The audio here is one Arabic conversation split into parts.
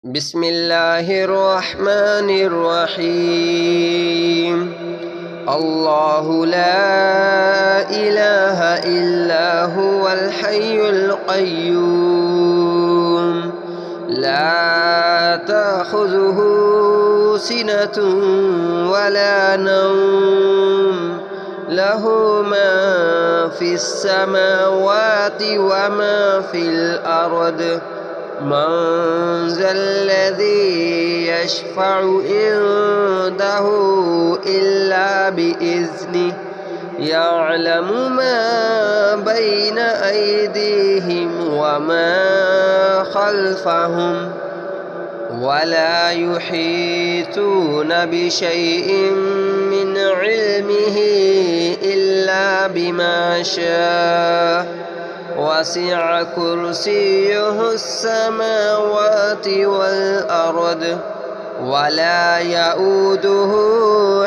بسم الله الرحمن الرحيم. الله لا إله إلا هو الحي القيوم لا تأخذه سنة ولا نوم له ما في السماوات وما في الأرض من ذا الذي يشفع عنده إلا بإذنه يعلم ما بين أيديهم وما خلفهم ولا يحيطون بشيء من علمه إلا بما شاء وسع كرسيه السماوات والأرض ولا يؤوده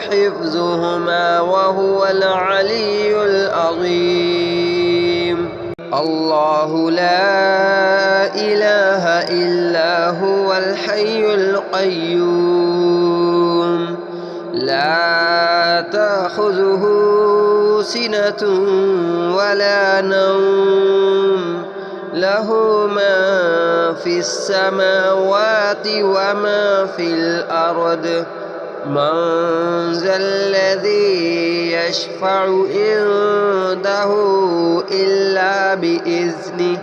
حفظهما وهو العلي العظيم. الله لا إله إلا هو الحي القيوم لا تأخذه سنة ولا نوم له ما في السماوات وما في الأرض من ذا الذي يشفع عنده إلا بإذنه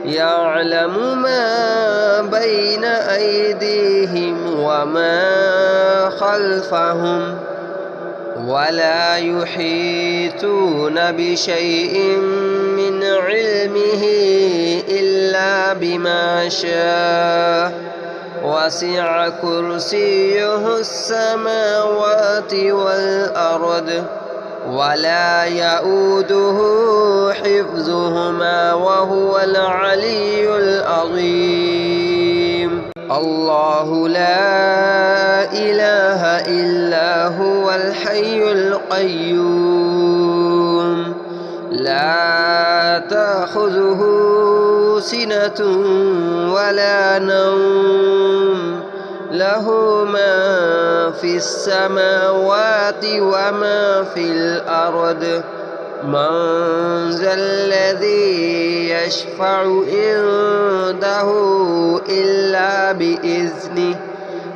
يعلم ما بين أيديهم وما خلفهم ولا يحيطون بشيء من علمه إلا بما شاء وسع كرسيه السماوات والأرض ولا يؤوده حفظهما وهو العلي العظيم. الله لا إله إلا هو الحي القيوم لا تأخذه سنة ولا نوم له ما في السماوات وما في الأرض من ذا الذي يشفع عنده إلا بإذنه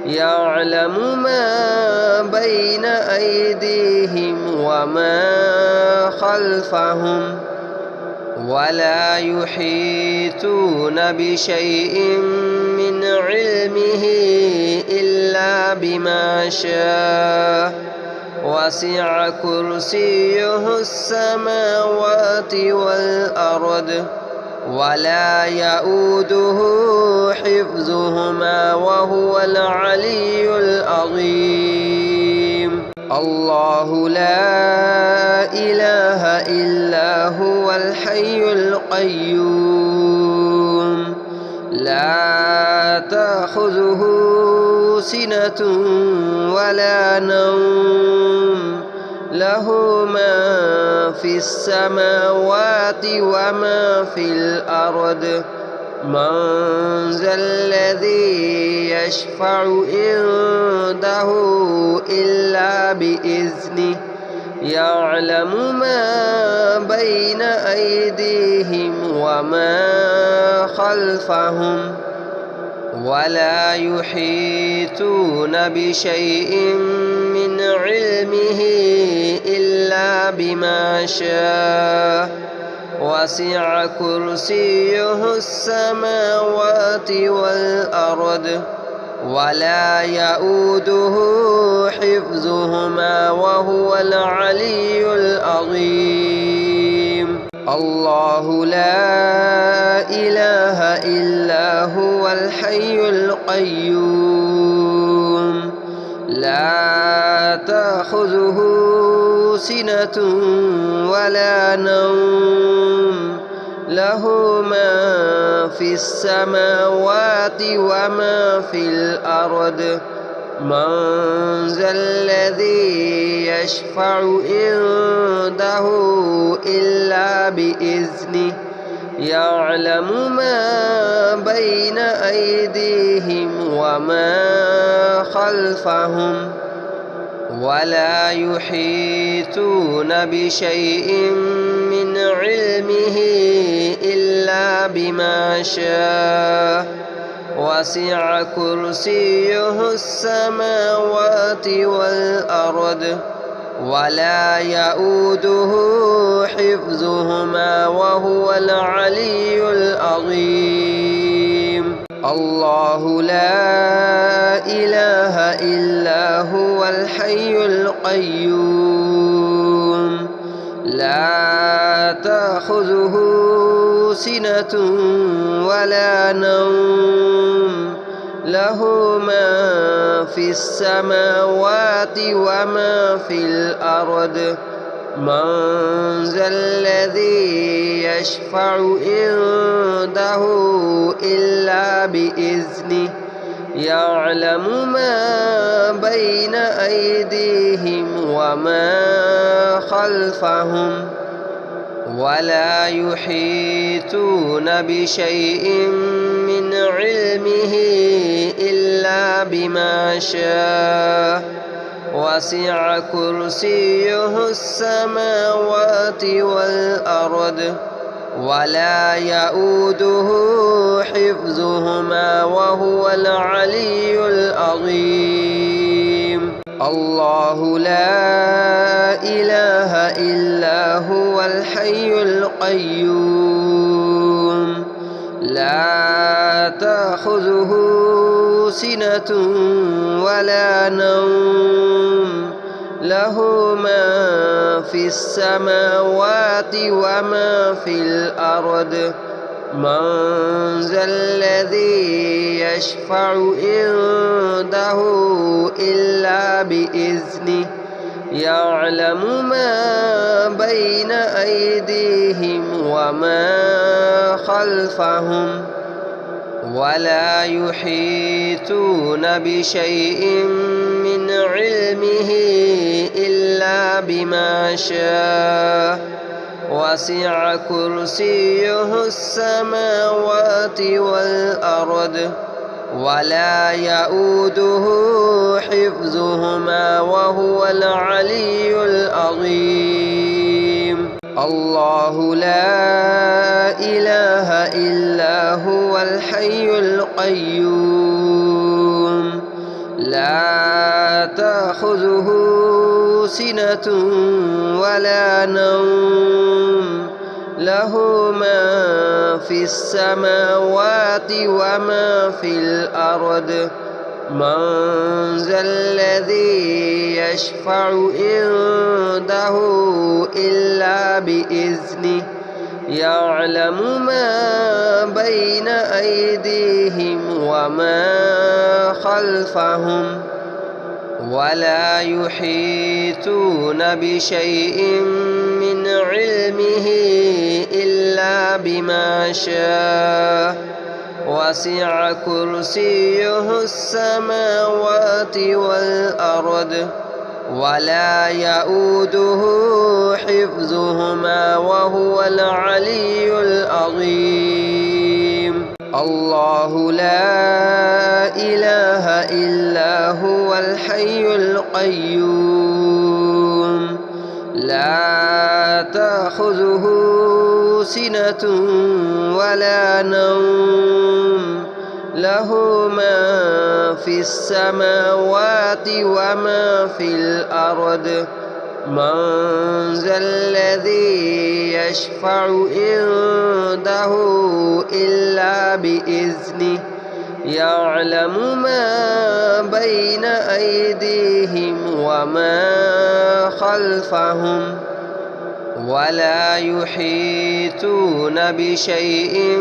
يعلم ما بين أيديهم وما خلفهم ولا يحيطون بشيء من علمه إلا بما شاء وسع كرسيه السماوات والأرض ولا يؤوده حفظهما وهو العلي العظيم. الله لا إله إلا هو الحي القيوم لا تأخذه سنة ولا نوم له ما في السماوات وما في الأرض من ذا الذي يشفع عنده إلا بإذنه يعلم ما بين أيديهم وما خلفهم ولا يحيطون بشيء من علمه إلا بما شاء وسع كرسيه السماوات والأرض ولا يؤوده حفظهما وهو العلي العظيم. الله لا إله إلا هو الحي القيوم لا تأخذه سنة ولا نوم له ما في السماوات وما في الأرض من ذا الذي يشفع عنده إلا بإذنه يعلم ما بين أيديهم وما خلفهم ولا يحيطون بشيء من علمه إلا بما شاء وسع كرسيه السماوات والأرض ولا يؤوده حفظهما وهو العلي العظيم. الله لا إله إلا هو الحي القيوم لا تأخذه سنة ولا نوم له ما في السماوات وما في الأرض من ذا الذي يشفع عنده إلا بإذنه يعلم ما بين أيديهم وما خلفهم ولا يحيطون بشيء من علمه إلا بما شاء وسع كرسيه السماوات والأرض ولا يؤوده حفظهما وهو العلي العظيم. الله لا إله إلا هو الحي القيوم لا تأخذه سنة ولا نوم له ما في السماوات وما في الأرض من ذا الذي يشفع عنده إلا بإذنه يعلم ما بين أيديهم وما خلفهم ولا يحيطون بشيء من علمه إلا بما شاء وسع كرسيه السماوات والأرض ولا يؤوده حفظهما وهو العلي العظيم. الله لا إله إلا هو الحي القيوم لا تأخذه سنة ولا نوم له ما في السماوات وما في الأرض من ذا الذي يشفع عنده إلا بإذنه يعلم ما بين أيديهم وما خلفهم ولا يحيطون بشيء من علمه إلا بما شاء وسع كرسيه السماوات والأرض ولا يؤوده حفظهما وهو العلي العظيم. الله لا إله إلا هو الحي القيوم لا تأخذه سنة ولا نوم له ما في السماوات وما في الأرض من ذا الذي يشفع عنده إلا بإذنه يعلم ما بين أيديهم وما خلفهم ولا يحيطون بشيء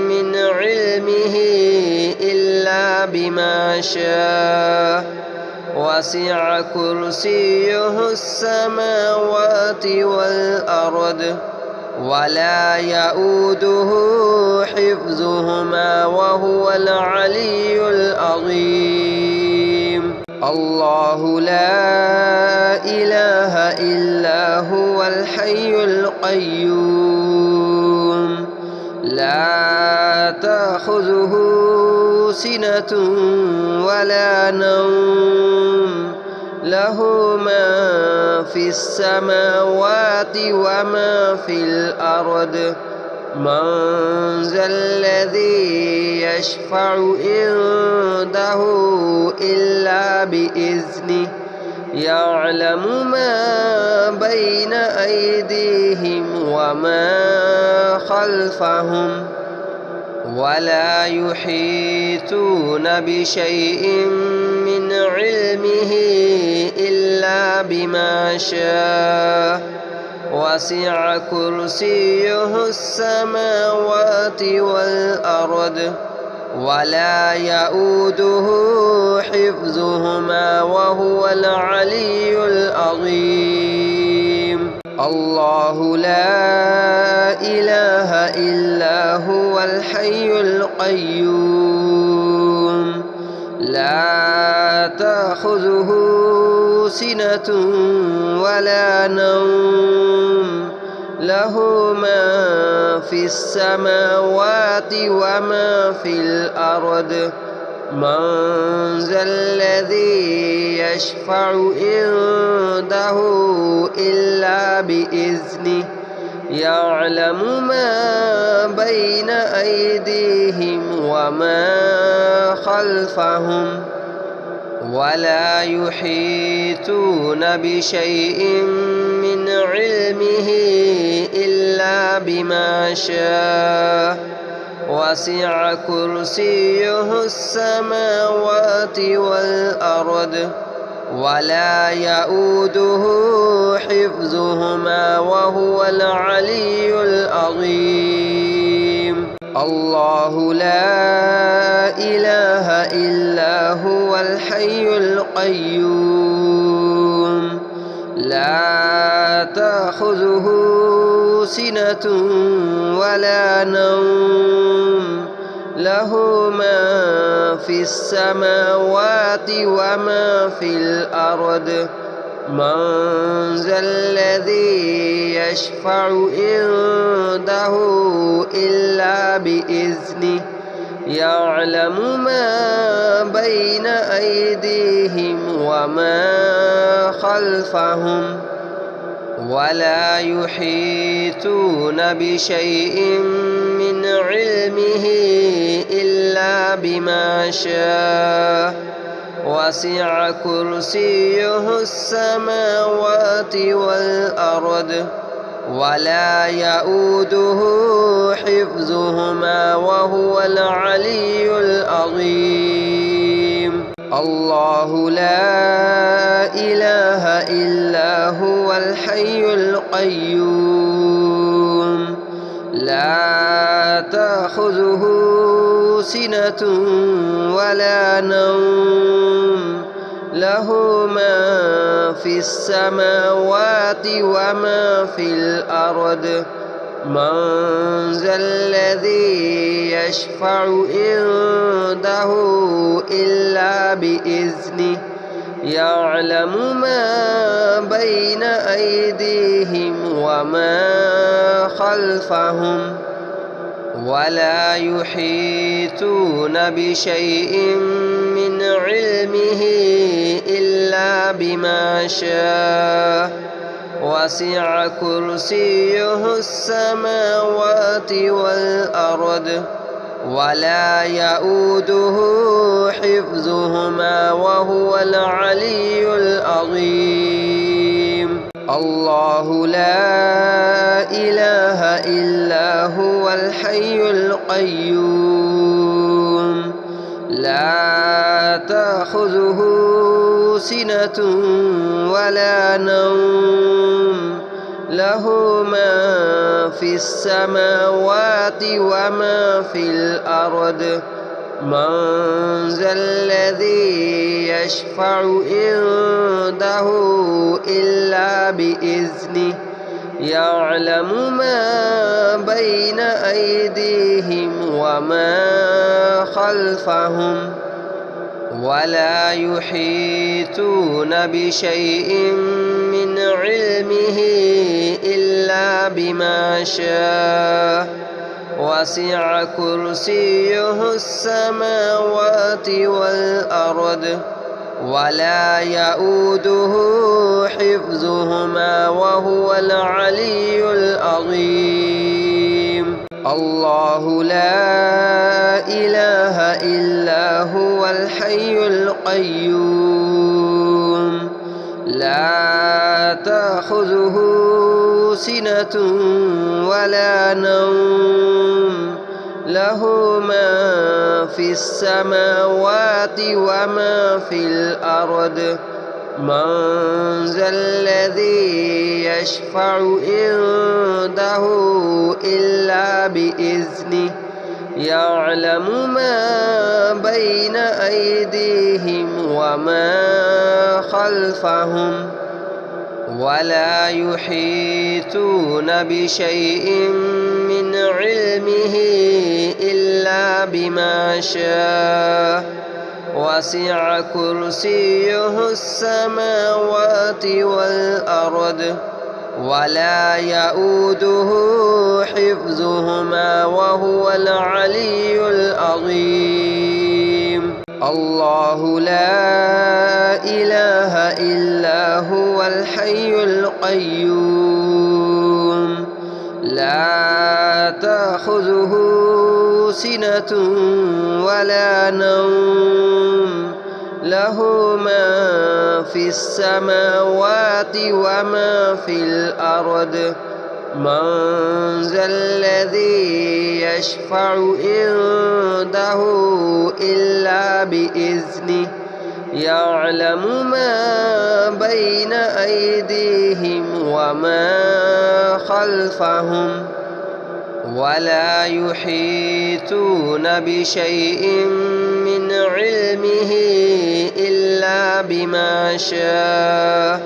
من علمه إلا بما شاء وسع كرسيه السماوات والأرض ولا يؤوده حفظهما وهو العلي العظيم. الله لا إله إلا هو الحي القيوم لا تأخذه سنة ولا نوم له ما في السماوات وما في الأرض من ذا الذي يشفع عنده إلا بإذنه يعلم ما بين أيديهم وما خلفهم ولا يحيطون بشيء من علمه إلا بما شاء وسع كرسيه السماوات والأرض ولا يؤوده حفظهما وهو العلي العظيم الله لا إله إلا هو الحي القيوم لا تأخذه سنة ولا نوم له ما في السماوات وما في الأرض من ذا الذي يشفع عنده إلا بإذنه يعلم ما بين أيديهم وما خلفهم ولا يحيطون بشيء من علمه إلا بما شاء وسع كرسيه السماوات والأرض ولا يؤوده حفظهما وهو العلي العظيم الله لا إله إلا هو الحي القيوم لا تأخذه سنة ولا نوم له ما في السماوات وما في الأرض من ذا الذي يشفع عنده إلا بإذنه يعلم ما بين أيديهم وما خلفهم ولا يحيطون بشيء من علمه إلا بما شاء وسع كرسيه السماوات والأرض ولا يؤوده حفظهما وهو العلي العظيم الله لا إله إلا هو الحي القيوم لا تأخذه سنة ولا نوم له ما في السماوات وما في الأرض من ذا الذي يشفع عنده إلا بإذنه يعلم ما بين أيديهم وما خلفهم ولا يحيطون بشيء من علمه إلا بما شاء وسع كرسيه السماوات والأرض ولا يؤوده حفظهما وهو العلي العظيم الله لا إله إلا هو الحي القيوم لا تأخذه سنة ولا نوم له ما في السماوات وما في الأرض من ذا الذي يشفع عنده إلا بإذنه يعلم ما بين أيديهم وما خلفهم ولا يحيطون بشيء من علمه إلا بما شاء وسع كرسيه السماوات والأرض ولا يؤوده حفظهما وهو العلي العظيم. الله لا إله إلا هو الحي القيوم لا تأخذه سنة ولا نوم له ما في السماوات وما في الأرض من ذا الذي يشفع عنده إلا بإذنه يعلم ما بين أيديهم وما خلفهم ولا يحيطون بشيء من علمه إلا بما شاء وسع كرسيه السماوات والأرض ولا يؤوده حفظهما وهو العلي العظيم. الله لا إله إلا هو الحي القيوم لا تأخذه سنة ولا نوم له ما في السماوات وما في الأرض من ذا الذي يشفع عنده إلا بإذنه يعلم ما بين أيديهم وما خلفهم ولا يحيطون بشيء من علمه إلا بما شاء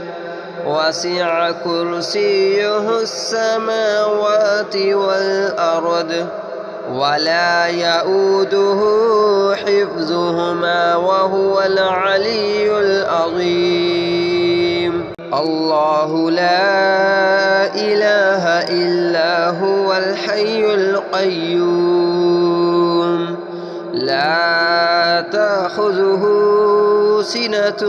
وسع كرسيه السماوات والأرض ولا يؤوده حفظهما وهو العلي العظيم. الله لا إله إلا هو الحي القيوم لا تأخذه سنة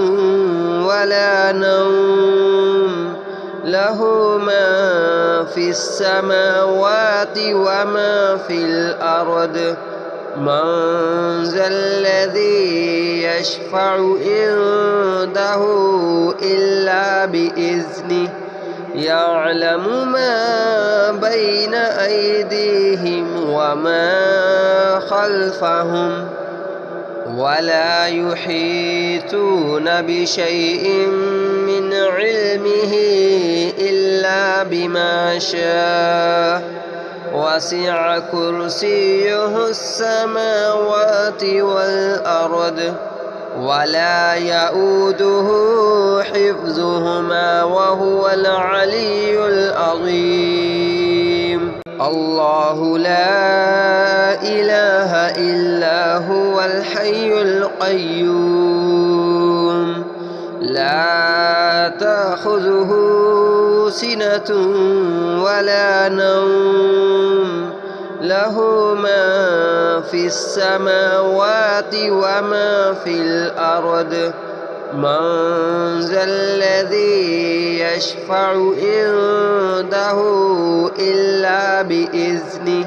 ولا نوم له ما في السماوات وما في الأرض من ذا الذي يشفع عنده إلا بإذنه يعلم ما بين أيديهم وما خلفهم ولا يحيطون بشيء من علمه إلا بما شاء وسع كرسيه السماوات والأرض ولا يؤوده حفظهما وهو العلي العظيم. الله لا إله إلا هو الحي القيوم لا تأخذه سنة ولا نوم له ما في السماوات وما في الأرض من ذا الذي يشفع عنده إلا بإذنه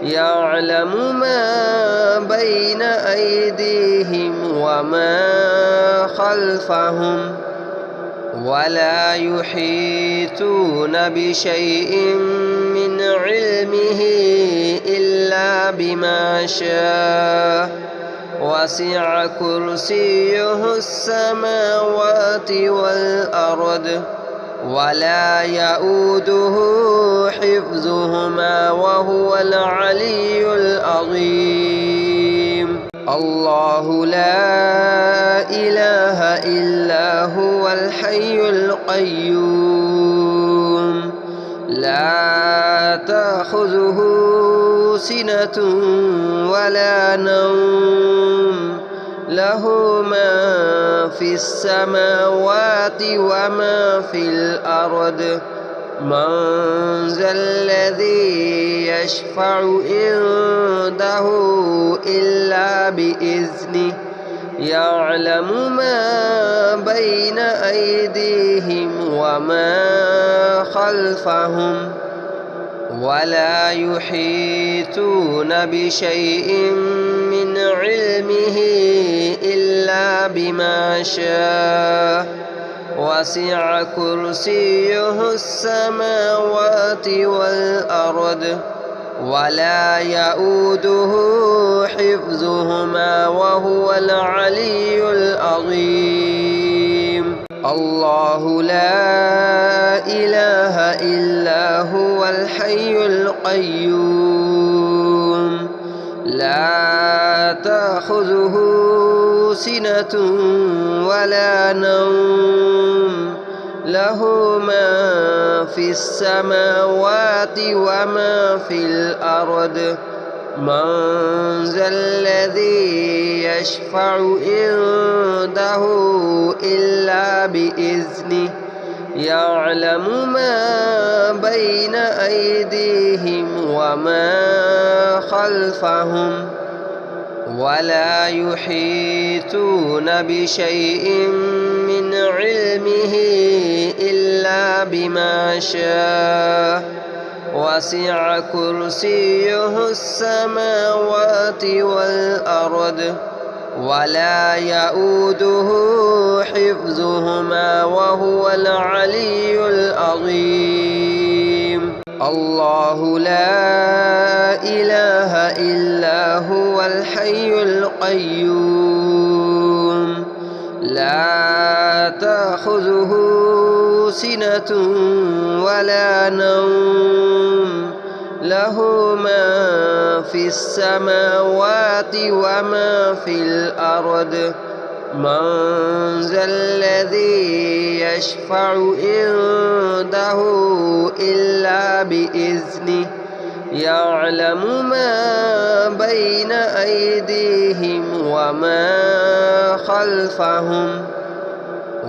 يعلم ما بين أيديهم وما خلفهم ولا يحيطون بشيء من علمه إلا بما شاء وسع كرسيه السماوات والأرض ولا يؤوده حفظهما وهو العلي العظيم. الله لا إله إلا هو الحي القيوم لا تأخذه سنة ولا نوم له ما في السماوات وما في الأرض من ذا الذي يشفع عنده إلا بإذنه يعلم ما بين أيديهم وما خلفهم ولا يحيطون بشيء من علمه إلا بما شاء وسع كرسيه السماوات والأرض ولا يؤوده حفظهما وهو العلي العظيم. الله لا إله إلا هو الحي القيوم لا تأخذه سنة ولا نوم له ما في السماوات وما في الأرض من ذا الذي يشفع عنده إلا بإذنه يعلم ما بين أيديهم وما خلفهم ولا يحيطون بشيء من علمه إلا بما شاء وسع كرسيه السماوات والأرض ولا يؤوده حفظهما وهو العلي العظيم. الله لا إله إلا هو الحي القيوم لا تأخذه سنة ولا نوم له ما في السماوات وما في الأرض من ذا الذي يشفع عنده إلا بإذنه يعلم ما بين أيديهم وما خلفهم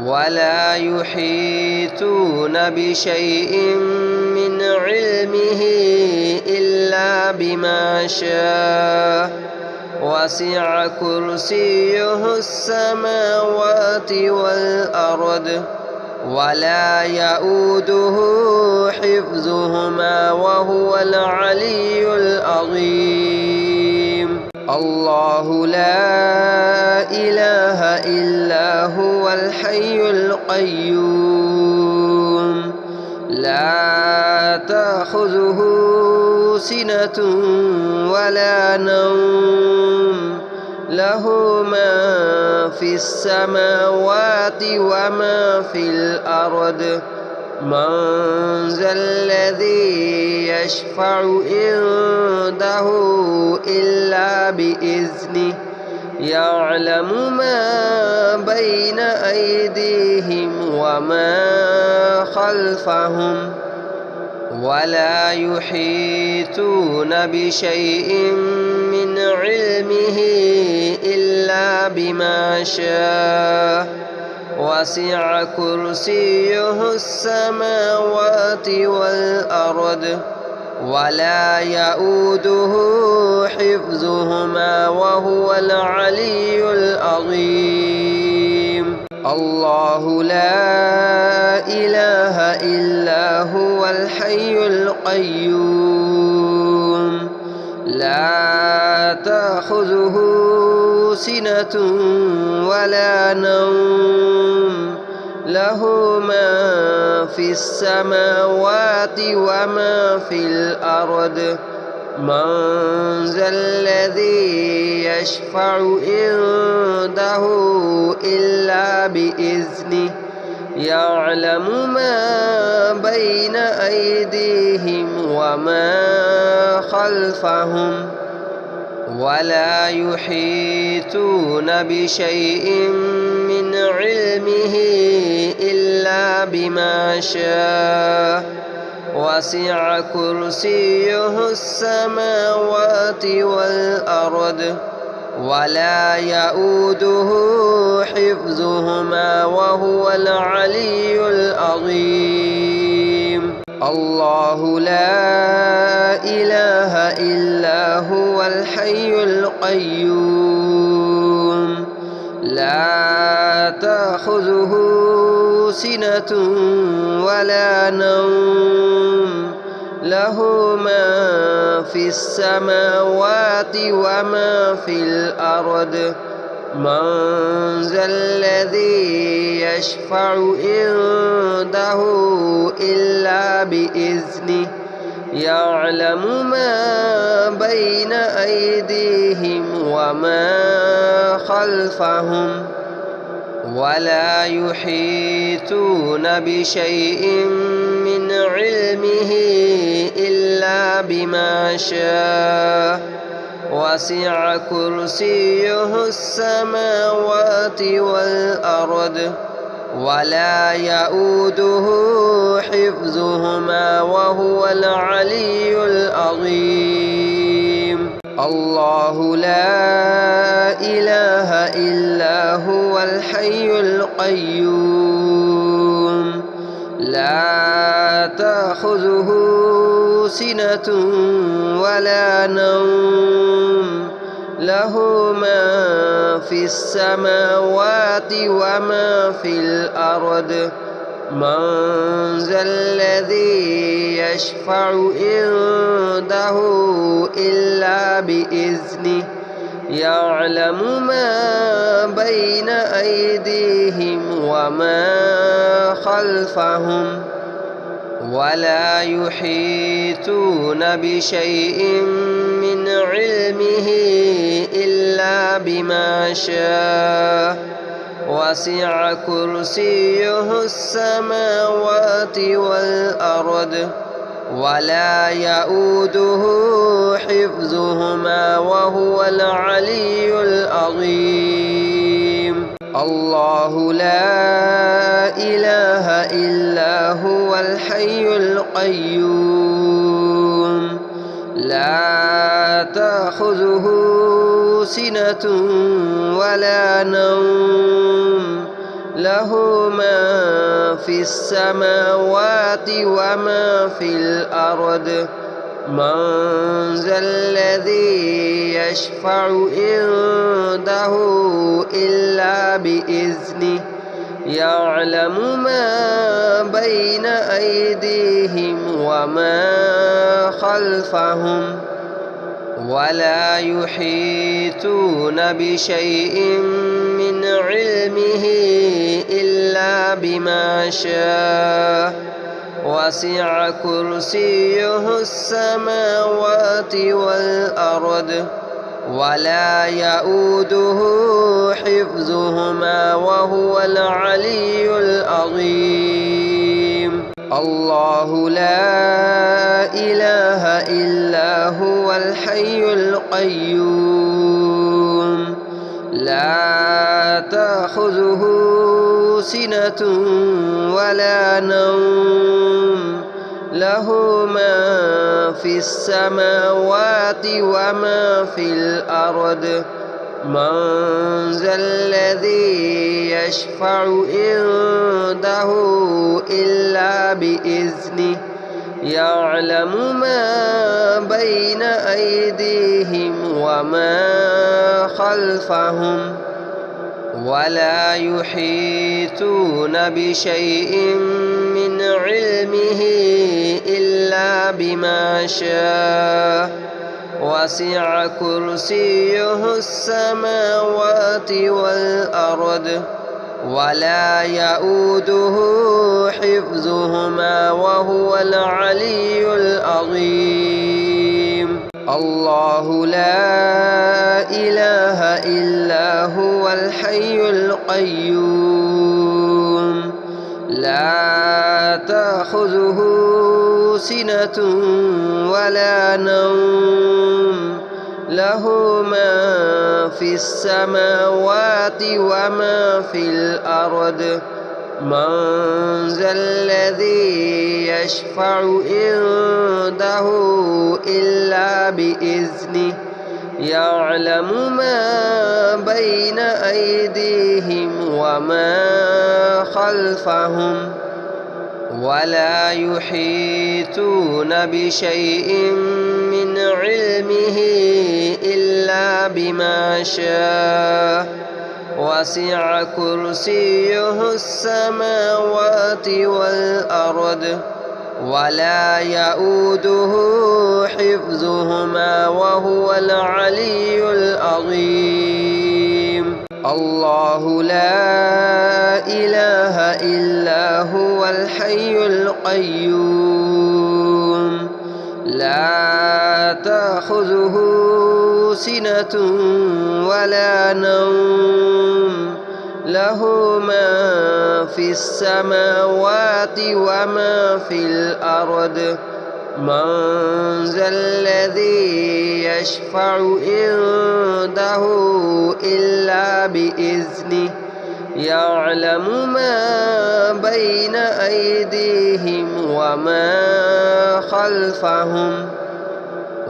ولا يحيطون بشيء من علمه إلا بما شاء وسع كرسيه السماوات والأرض ولا يؤوده حفظهما وهو العلي العظيم. الله لا إله إلا هو الحي القيوم لا تأخذه سنة ولا نوم له ما في السماوات وما في الأرض من ذا الذي يشفع عنده إلا بإذنه يعلم ما بين أيديهم وما خلفهم ولا يحيطون بشيء من علمه إلا بما شاء وسع كرسيه السماوات والأرض ولا يؤوده حفظهما وهو العلي العظيم. الله لا إله إلا هو الحي القيوم لا تأخذه سنة ولا نوم له ما في السماوات وما في الأرض من ذا الذي يشفع عنده إلا بإذنه يعلم ما بين أيديهم وما خلفهم ولا يحيطون بشيء من علمه إلا بما شاء وسع كرسيه السماوات والأرض ولا يؤوده حفظهما وهو العلي العظيم. الله لا إله إلا هو الحي القيوم لا تأخذه سنة ولا نوم له ما في السماوات وما في الأرض من ذا الذي يشفع عنده إلا بإذنه يعلم ما بين أيديهم وما خلفهم ولا يحيطون بشيء من علمه إلا بما شاء وسع كرسيه السماوات والأرض ولا يؤوده حفظهما وهو العلي العظيم الله لا إله إلا هو الحي القيوم لا تأخذه سنة ولا نوم له ما في السماوات وما في الأرض من ذا الذي يشفع عنده إلا بإذنه يعلم ما بين أيديهم وما خلفهم ولا يحيطون بشيء من علمه إلا بما شاء وسع كرسيه السماوات والأرض ولا يؤوده حفظهما وهو العلي العظيم الله لا إله إلا هو الحي القيوم لا تأخذه سنة ولا نوم له ما في السماوات وما في الأرض من ذا الذي يشفع عنده إلا بإذنه يعلم ما بين أيديهم وما خلفهم ولا يحيطون بشيء من علمه إلا بما شاء وسع كرسيه السماوات والأرض ولا يؤوده حفظهما وهو العلي العظيم الله لا إله إلا هو الحي القيوم لا تأخذه سنة ولا نوم له ما في السماوات وما في الأرض من ذا الذي يشفع عنده إلا بإذنه يعلم ما بين أيديهم وما خلفهم ولا يحيطون بشيء من علمه إلا بما شاء وسع كرسيه السماوات والأرض ولا يؤوده حفظهما وهو العلي العظيم الله لا إله إلا هو الحي القيوم لا تأخذه سنة ولا نوم له ما في السماوات وما في الأرض من ذا الذي يشفع عنده إلا بإذنه يعلم ما بين أيديهم وما خلفهم ولا يحيطون بشيء من علمه إلا بما شاء وسع كرسيه السماوات والأرض ولا يؤوده حفظهما وهو العلي العظيم. الله لا إله إلا هو الحي القيوم لا تأخذه سنة ولا نوم له ما في السماوات وما في الأرض من ذا الذي يشفع عنده إلا بإذنه يعلم ما بين أيديهم وما خلفهم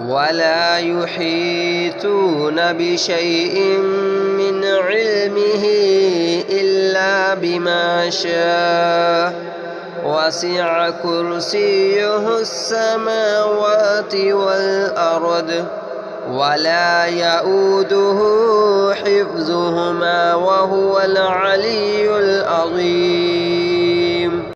ولا يحيطون بشيء من علمه إلا بما شاء وسع كرسيه السماوات والأرض ولا يؤوده حفظهما وهو العلي العظيم.